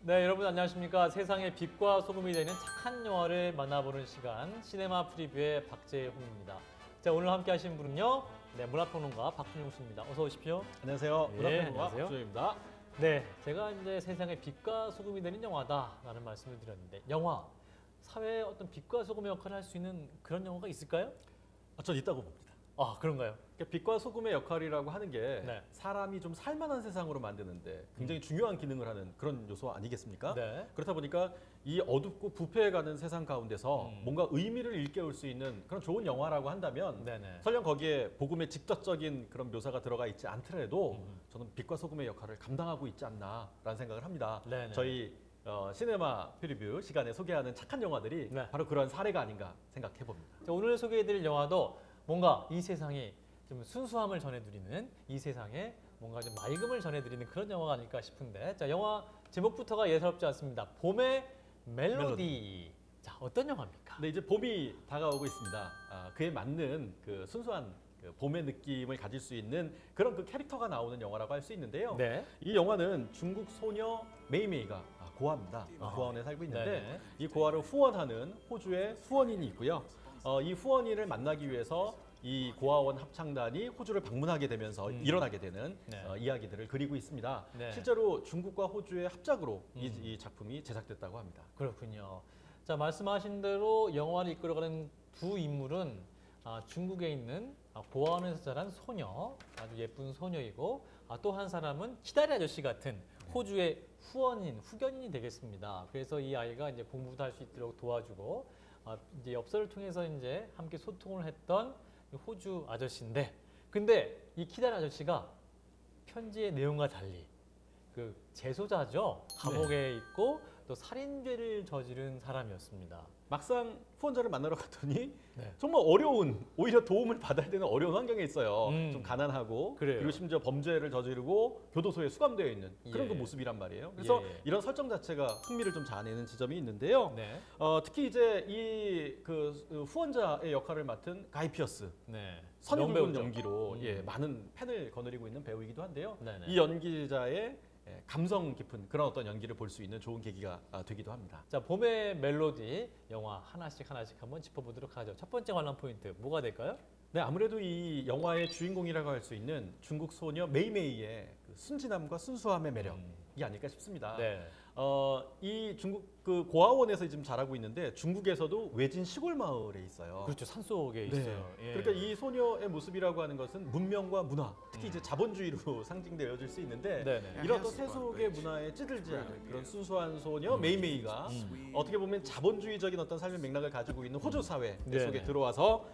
네, 여러분 안녕하십니까. 세상의 빛과 소금이 되는 착한 영화를 만나보는 시간, 시네마 프리뷰의 박재홍입니다. 자, 오늘 함께 하신 분은요, 네, 문화평론가 박준용 씨입니다. 어서 오십시오. 안녕하세요. 예, 문화평론가 안녕하세요. 박준용입니다. 네, 제가 이제 세상의 빛과 소금이 되는 영화다라는 말씀을 드렸는데, 영화, 사회에 어떤 빛과 소금의 역할을 할 수 있는 그런 영화가 있을까요? 전 있다고 봅니다. 아, 그런가요? 그러니까 빛과 소금의 역할이라고 하는 게 네. 사람이 좀 살만한 세상으로 만드는데 굉장히 중요한 기능을 하는 그런 요소 아니겠습니까? 네. 그렇다 보니까 이 어둡고 부패해가는 세상 가운데서 뭔가 의미를 일깨울 수 있는 그런 좋은 영화라고 한다면 네네. 설령 거기에 복음의 직접적인 그런 묘사가 들어가 있지 않더라도 저는 빛과 소금의 역할을 감당하고 있지 않나라는 생각을 합니다. 네네. 저희 시네마 프리뷰 시간에 소개하는 착한 영화들이 네. 바로 그런 사례가 아닌가 생각해 봅니다. 자, 오늘 소개해드릴 영화도 뭔가 이 세상에 좀 순수함을 전해드리는, 이 세상에 뭔가 좀 맑음을 전해드리는 그런 영화가 아닐까 싶은데, 자, 영화 제목부터가 예사롭지 않습니다. 봄의 멜로디. 자, 어떤 영화입니까? 근데 이제 봄이 다가오고 있습니다. 그에 맞는 그 순수한 그 봄의 느낌을 가질 수 있는 그런 그 캐릭터가 나오는 영화라고 할 수 있는데요. 네. 이 영화는 중국 소녀 메이메이가 고아입니다. 고아원에 살고 있는데 네네. 이 고아를 후원하는 호주의 후원인이 있고요. 이 후원인을 만나기 위해서 이 고아원 합창단이 호주를 방문하게 되면서 일어나게 되는 네. 이야기들을 그리고 있습니다. 네. 실제로 중국과 호주의 합작으로 이 작품이 제작됐다고 합니다. 그렇군요. 자, 말씀하신 대로 영화를 이끌어가는 두 인물은 중국에 있는 고아원에서 자란 소녀, 아주 예쁜 소녀이고, 또 한 사람은 키다리 아저씨 같은 호주의 후원인, 후견인이 되겠습니다. 그래서 이 아이가 이제 공부도 할 수 있도록 도와주고, 이제 엽서를 통해서 이제 함께 소통을 했던 이 호주 아저씨인데, 근데 이 키다리 아저씨가 편지의 내용과 달리 그 재소자죠. 감옥에 있고 또 살인죄를 저지른 사람이었습니다. 막상 후원자를 만나러 갔더니 네. 정말 어려운, 오히려 도움을 받아야 되는 어려운 환경에 있어요. 좀 가난하고 그래요. 그리고 심지어 범죄를 저지르고 교도소에 수감되어 있는 그런 예. 그 모습이란 말이에요. 그래서 예. 이런 설정 자체가 흥미를 좀 자아내는 지점이 있는데요. 네. 특히 이제 이 후원자의 역할을 맡은 가이 피어스 네. 선이 굵은 명배우죠. 연기로 많은 팬을 거느리고 있는 배우이기도 한데요. 네네. 이 연기자의 감성 깊은 그런 어떤 연기를 볼 수 있는 좋은 계기가 되기도 합니다. 자, 봄의 멜로디 영화 하나씩 한번 짚어보도록 하죠. 첫 번째 관람 포인트 뭐가 될까요? 네, 아무래도 이 영화의 주인공이라고 할 수 있는 중국 소녀 메이메이의 그 순진함과 순수함의 매력이 아닐까 싶습니다. 네. 이 중국 그 고아원에서 지금 자라고 있는데 중국에서도 외진 시골 마을에 있어요. 그렇죠. 산속에 네. 있어요. 예. 그러니까 이 소녀의 모습이라고 하는 것은 문명과 문화, 특히 이제 자본주의로 상징되어질 수 있는데 네네. 이런 또 세속의 문화에 찌들지 않은 그런 순수한 소녀 메이메이가 어떻게 보면 자본주의적인 어떤 삶의 맥락을 가지고 있는 호주 사회 네네. 속에 들어와서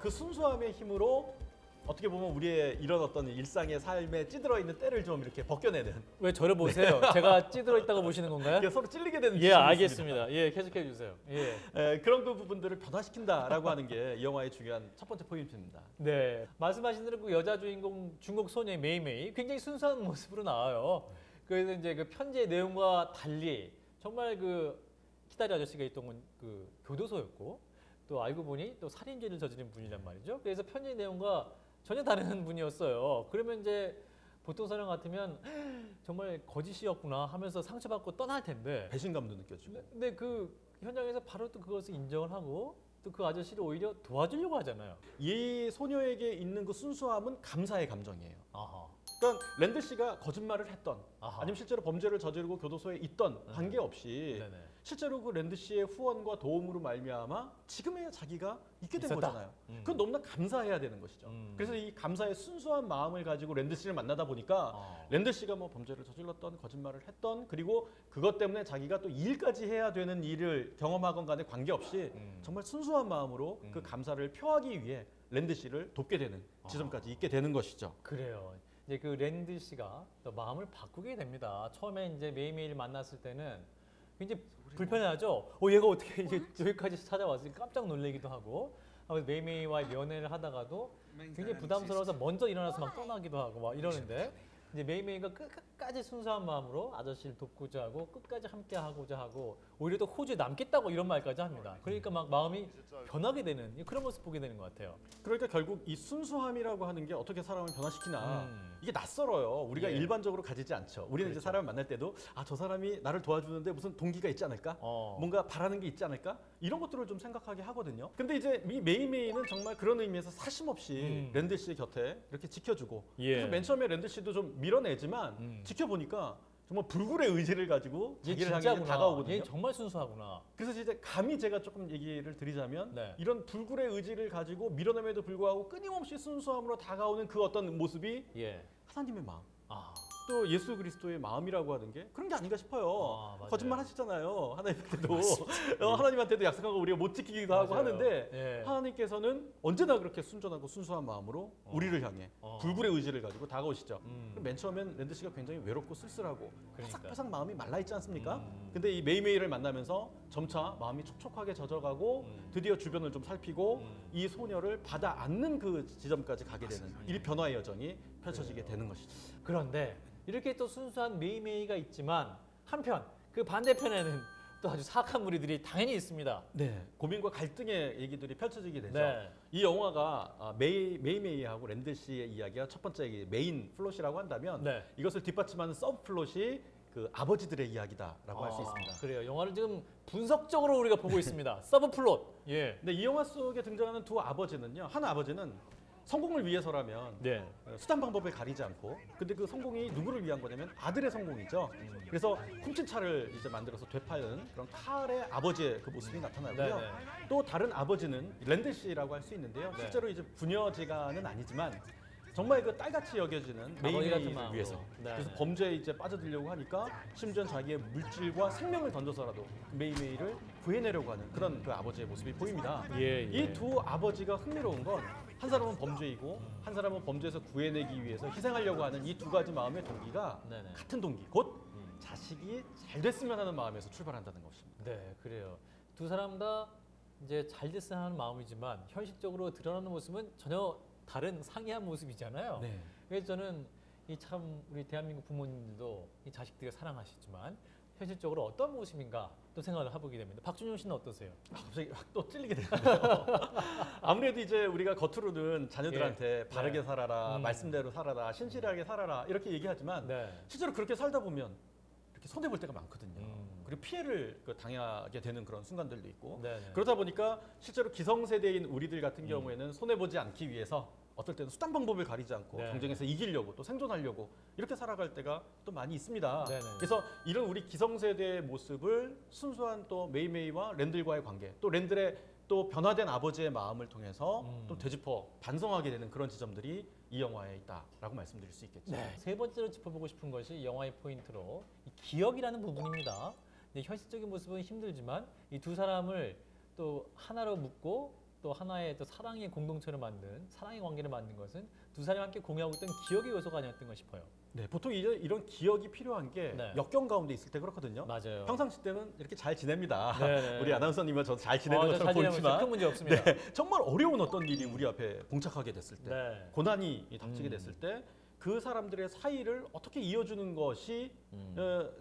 그 순수함의 힘으로 어떻게 보면 우리의 이런 어떤 일상의 삶에 찌들어 있는 때를 좀 이렇게 벗겨내는 왜 저를 보세요? 제가 찌들어 있다고 보시는 건가요? 이게 서로 찔리게 되는 예, 지점이 알겠습니다. 예, 계속해 주세요. 예. 있습니다. 그런 그 부분들을 변화시킨다라고 하는 게 이 영화의 중요한 첫 번째 포인트입니다. 네, 말씀하신 대로 그 여자 주인공 중국 소녀의 메이메이 굉장히 순수한 모습으로 나와요. 그래서 이제 그 편지의 내용과 달리 정말 그 키다리 아저씨가 있던 건 그 교도소였고 또 알고 보니 또 살인죄를 저지른 분이란 말이죠. 그래서 편지의 내용과 전혀 다른 분이었어요. 그러면 이제 보통 사람 같으면 정말 거짓이었구나 하면서 상처받고 떠날 텐데, 배신감도 느껴지고. 근데 그 현장에서 바로 또 그것을 인정을 하고 또 그 아저씨를 오히려 도와주려고 하잖아요. 이 소녀에게 있는 그 순수함은 감사의 감정이에요. 아하. 그러니까 랜드 씨가 거짓말을 했던 아하. 아니면 실제로 범죄를 저지르고 교도소에 있던 관계없이 네네. 실제로 그 랜드 씨의 후원과 도움으로 말미암아 지금의 자기가 있게 된 있었다. 거잖아요. 그건 너무나 감사해야 되는 것이죠. 그래서 이 감사의 순수한 마음을 가지고 랜드 씨를 만나다 보니까 랜드 씨가 뭐 범죄를 저질렀던 거짓말을 했던 그리고 그것 때문에 자기가 또 일까지 해야 되는 일을 경험하건 간에 관계없이 정말 순수한 마음으로 그 감사를 표하기 위해 랜드 씨를 돕게 되는 지점까지 있게 되는 것이죠. 그래요. 이제 그 랜드 씨가 또 마음을 바꾸게 됩니다. 처음에 이제 메이메이를 만났을 때는 굉장히 불편해하죠. 얘가 어떻게 이제 여기까지 찾아왔으니 깜짝 놀라기도 하고, 메이메이와의 연애를 하다가도 굉장히 부담스러워서 먼저 일어나서 막 떠나기도 하고 막 이러는데, 이제 메이메이가 끝까지 순수한 마음으로 아저씨를 돕고자 하고 끝까지 함께 하고자 하고 오히려 또 호주에 남겠다고 이런 말까지 합니다. 그러니까 막 마음이 변하게 되는 그런 모습 보게 되는 것 같아요. 그러니까 결국 이 순수함이라고 하는 게 어떻게 사람을 변화시키나 이게 낯설어요. 우리가 예. 일반적으로 가지지 않죠. 우리는 이제 그렇죠. 사람을 만날 때도 저 사람이 나를 도와주는데 무슨 동기가 있지 않을까? 뭔가 바라는 게 있지 않을까? 이런 것들을 좀 생각하게 하거든요. 근데 이제 이 메이메이는 정말 그런 의미에서 사심 없이 랜드 씨의 곁에 이렇게 지켜주고 예. 그래서 맨 처음에 랜드 씨도 좀 밀어내지만 지켜보니까 정말 불굴의 의지를 가지고 얘 자기를 향해 진짜구나. 다가오거든요. 얘 정말 순수하구나. 그래서 이제 감히 제가 조금 얘기를 드리자면 네. 이런 불굴의 의지를 가지고 밀어냄에도 불구하고 끊임없이 순수함으로 다가오는 그 어떤 모습이 예. 하나님의 마음, 아, 또 예수 그리스도의 마음이라고 하는 게 그런 게 아닌가 싶어요. 맞아요. 거짓말 하시잖아요. 하나님한테도 하나님한테도 약속한 거 우리가 못 지키기도 하고 맞아요. 하는데 예. 하나님께서는 언제나 그렇게 순전하고 순수한 마음으로 우리를 향해 불굴의 의지를 가지고 다가오시죠. 그럼 맨 처음엔 랜드 씨가 굉장히 외롭고 쓸쓸하고 그러니까. 바삭바삭 마음이 말라 있지 않습니까? 근데 이 메이메이를 만나면서 점차 마음이 촉촉하게 젖어가고 드디어 주변을 좀 살피고 이 소녀를 받아 안는 그 지점까지 가게 되는 이 변화의 여정이 펼쳐지게 되는 것이죠. 그런데 이렇게 또 순수한 메이메이가 있지만 한편 그 반대편에는 또 아주 사악한 무리들이 당연히 있습니다. 네, 고민과 갈등의 얘기들이 펼쳐지게 되죠. 네. 이 영화가 메이메이하고 랜들 씨의 이야기가 첫 번째 메인 플롯이라고 한다면 네. 이것을 뒷받침하는 서브 플롯이 그 아버지들의 이야기다라고 할 수 있습니다. 그래요. 영화를 지금 분석적으로 우리가 보고 있습니다. 서브 플롯. 예. 근데 이 영화 속에 등장하는 두 아버지는요. 한 아버지는 성공을 위해서라면 네. 수단 방법을 가리지 않고 근데 그 성공이 누구를 위한 거냐면 아들의 성공이죠. 그래서 훔친 차를 이제 만들어서 되파는 그런 칼의 아버지의 그 모습이 나타나고요. 네, 네. 또 다른 아버지는 랜드 씨라고 할 수 있는데요. 네. 실제로 이제 부녀지간은 아니지만 정말 그 딸같이 여겨지는 아버지 같은 메이메이를 마음으로. 위해서 네, 그래서 네. 범죄에 이제 빠져들려고 하니까 심지어 자기의 물질과 생명을 던져서라도 그 메이메이를 구해내려고 하는 그런 그 아버지의 모습이 보입니다. 예, 예. 이 두 아버지가 흥미로운 건 한 사람은 범죄이고 한 사람은 범죄에서 구해내기 위해서 희생하려고 하는 이 두 가지 마음의 동기가 네네. 같은 동기, 곧 자식이 잘 됐으면 하는 마음에서 출발한다는 것입니다. 네, 그래요. 두 사람 다 이제 잘 됐으면 하는 마음이지만 현실적으로 드러나는 모습은 전혀 다른 상이한 모습이잖아요. 네. 그래서 저는 이 참 우리 대한민국 부모님들도 이 자식들을 사랑하시지만 현실적으로 어떤 모습인가 또 생각을 해보게 됩니다. 박준용 씨는 어떠세요? 갑자기 확 또 찔리게 되는데요. 아무래도 이제 우리가 겉으로는 자녀들한테 예. 바르게 네. 살아라, 말씀대로 살아라, 신실하게 살아라 이렇게 얘기하지만 네. 실제로 그렇게 살다 보면 이렇게 손해 볼 때가 많거든요. 음. 그리고 피해를 당하게 되는 그런 순간들도 있고 네네. 그러다 보니까 실제로 기성세대인 우리들 같은 경우에는 손해 보지 않기 위해서 어떨 때는 수단 방법을 가리지 않고 네. 경쟁에서 이기려고 또 생존하려고 이렇게 살아갈 때가 또 많이 있습니다. 네네. 그래서 이런 우리 기성세대의 모습을 순수한 또 메이메이와 랜들과의 관계, 또 랜들의 또 변화된 아버지의 마음을 통해서 또 되짚어 반성하게 되는 그런 지점들이 이 영화에 있다라고 말씀드릴 수 있겠죠. 네. 세 번째로 짚어보고 싶은 것이 영화의 포인트로 이 기억이라는 부분입니다. 근데 현실적인 모습은 힘들지만 이 두 사람을 또 하나로 묶고 또 하나의 또 사랑의 공동체를 만든 사랑의 관계를 만든 것은 두 사람이 함께 공유하고 있던 기억의 요소가 아니었던가 싶어요. 네, 보통 이런 기억이 필요한 게 네. 역경 가운데 있을 때 그렇거든요. 맞아요. 평상시 때는 이렇게 잘 지냅니다. 네네. 우리 아나운서님과 저도 잘 지내는 잘 것처럼 지내고 있어요. 보이지만 큰 문제 없습니다. 네, 정말 어려운 어떤 일이 우리 앞에 봉착하게 됐을 때 네. 고난이 닥치게 됐을 때 그 사람들의 사이를 어떻게 이어주는 것이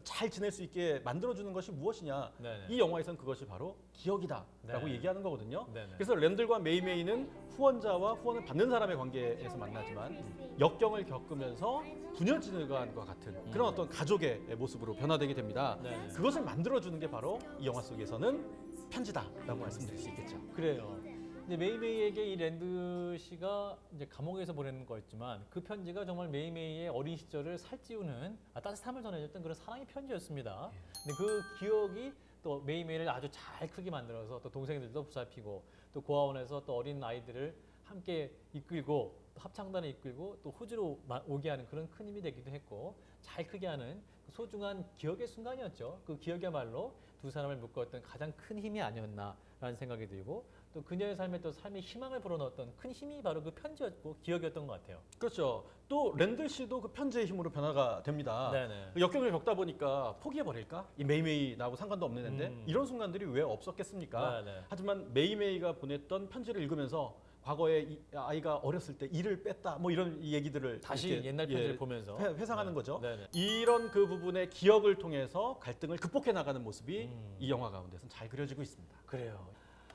잘 지낼 수 있게 만들어주는 것이 무엇이냐. 네네. 이 영화에서는 그것이 바로 기억이다라고 네. 얘기하는 거거든요. 네네. 그래서 랜들과 메이메이는 후원자와 후원을 받는 사람의 관계에서 만나지만 역경을 겪으면서 부녀지간과 같은 그런 어떤 가족의 모습으로 변화되게 됩니다. 네네. 그것을 만들어주는 게 바로 이 영화 속에서는 편지다라고 말씀드릴 수 있겠죠. 그래요. 근데 메이메이에게 이 랜드 씨가 이제 감옥에서 보내는 거였지만 그 편지가 정말 메이메이의 어린 시절을 살찌우는 따뜻함을 전해줬던 그런 사랑의 편지였습니다. 근데 그 기억이 또 메이메이를 아주 잘 크게 만들어서 또 동생들도 보살피고 또 고아원에서 또 어린 아이들을 함께 이끌고 또 합창단을 이끌고 또 호주로 오게 하는 그런 큰 힘이 되기도 했고 잘 크게 하는 그 소중한 기억의 순간이었죠. 그 기억이야말로 두 사람을 묶었던 가장 큰 힘이 아니었나라는 생각이 들고 또 그녀의 삶에 또 삶의 희망을 불어넣었던 큰 힘이 바로 그 편지였고 기억이었던 것 같아요. 그렇죠. 또 랜들 씨도 그 편지의 힘으로 변화가 됩니다. 네네. 역경을 겪다 보니까 포기해버릴까? 이 메이메이 나하고 상관도 없는 애인데 이런 순간들이 왜 없었겠습니까? 네네. 하지만 메이메이가 보냈던 편지를 읽으면서 과거에 이 아이가 어렸을 때 이를 뺐다 뭐 이런 얘기들을 다시 이렇게, 옛날 편지를 보면서 회상하는 네. 거죠. 네네. 이런 그 부분의 기억을 통해서 갈등을 극복해 나가는 모습이 이 영화 가운데서는 잘 그려지고 있습니다. 그래요.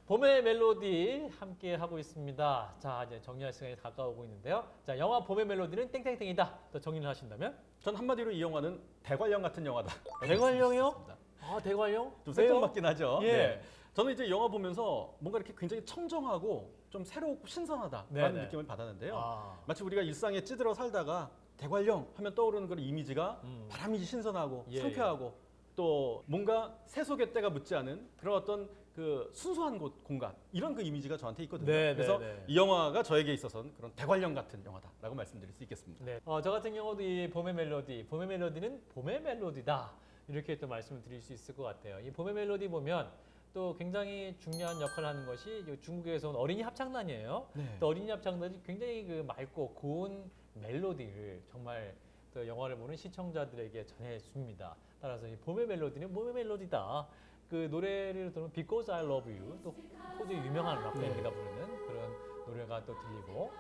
봄의 멜로디 함께 하고 있습니다. 자, 이제 정리할 시간이 가까우고 있는데요. 자, 영화 봄의 멜로디는 땡땡땡이다. 또 정리를 하신다면? 전 한마디로 이 영화는 대관령 같은 영화다. 대관령이요? 아, 대관령? 좀 생뚱맞긴 하죠. 예. 네. 저는 이제 영화 보면서 뭔가 이렇게 굉장히 청정하고 좀 새롭고 신선하다라는 네네. 느낌을 받았는데요. 아. 마치 우리가 일상에 찌들어 살다가 대관령 하면 떠오르는 그런 이미지가 바람이 신선하고 예, 상쾌하고 또 뭔가 세속의 때가 묻지 않은 그런 어떤 그 순수한 공간 이런 그 이미지가 저한테 있거든요. 네, 그래서 네, 네. 이 영화가 저에게 있어서는 그런 대관령 같은 영화다라고 말씀드릴 수 있겠습니다. 네. 저 같은 경우도 이 봄의 멜로디는 봄의 멜로디다. 이렇게 또 말씀을 드릴 수 있을 것 같아요. 이 봄의 멜로디 보면 또 굉장히 중요한 역할을 하는 것이 중국에서 온 어린이 합창단이에요. 네. 또 어린이 합창단이 굉장히 그 맑고 고운 멜로디를 정말 또 영화를 보는 시청자들에게 전해줍니다. 따라서 이 봄의 멜로디는 봄의 멜로디다. 그 노래를 들으면 Because I Love You 또 호주의 유명한 락밴드가 부르는 그런 노래가 또 들리고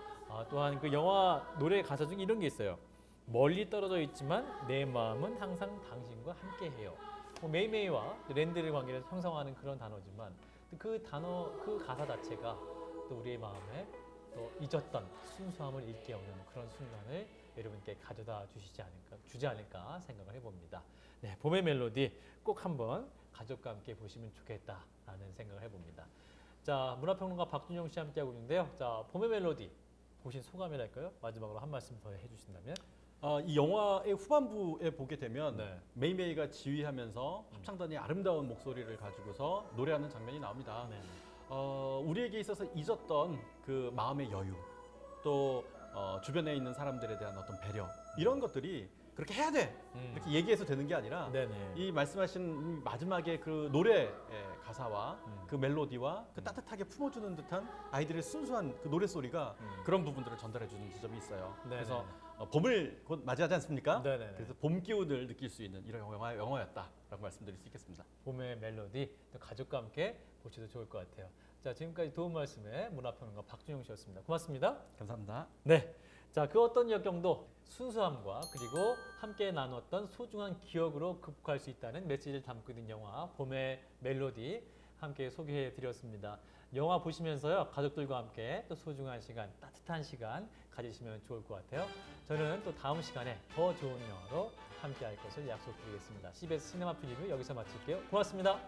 또한 그 영화 노래 가사 중에 이런 게 있어요. 멀리 떨어져 있지만 내 마음은 항상 당신과 함께해요. 메이메이와 랜드의 관계를 형성하는 그런 단어지만 그 단어 그 가사 자체가 또 우리의 마음에 또 잊었던 순수함을 일깨우는 그런 순간을 여러분께 가져다 주지 않을까 생각을 해봅니다. 네, 봄의 멜로디 꼭 한번 가족과 함께 보시면 좋겠다라는 생각을 해봅니다. 자, 문화평론가 박준영 씨 함께하고 있는데요. 자, 봄의 멜로디 보신 소감이랄까요? 마지막으로 한 말씀 더 해주신다면? 이 영화의 후반부에 보게 되면 네. 메이메이가 지휘하면서 합창단이 아름다운 목소리를 가지고서 노래하는 장면이 나옵니다. 네. 우리에게 있어서 잊었던 그 마음의 여유, 또 주변에 있는 사람들에 대한 어떤 배려 이런 것들이 그렇게 해야 돼 이렇게 얘기해서 되는 게 아니라 네네. 이 말씀하신 마지막에 그 노래의 가사와 그 멜로디와 그 따뜻하게 품어주는 듯한 아이들의 순수한 그 노래 소리가 그런 부분들을 전달해주는 지점이 있어요. 네네. 그래서 봄을 곧 맞이하지 않습니까? 네네네. 그래서 봄 기운을 느낄 수 있는 이런 영화였다라고 말씀드릴 수 있겠습니다. 봄의 멜로디 또 가족과 함께 보셔도 좋을 것 같아요. 자, 지금까지 도움 말씀에 문화평론가 박준영 씨였습니다. 고맙습니다. 감사합니다. 네. 자, 그 어떤 역경도 순수함과 그리고 함께 나눴던 소중한 기억으로 극복할 수 있다는 메시지를 담고 있는 영화 봄의 멜로디 함께 소개해 드렸습니다. 영화 보시면서요, 가족들과 함께 또 소중한 시간, 따뜻한 시간 가지시면 좋을 것 같아요. 저는 또 다음 시간에 더 좋은 영화로 함께 할 것을 약속드리겠습니다. CBS 시네마 필리뷰 여기서 마칠게요. 고맙습니다.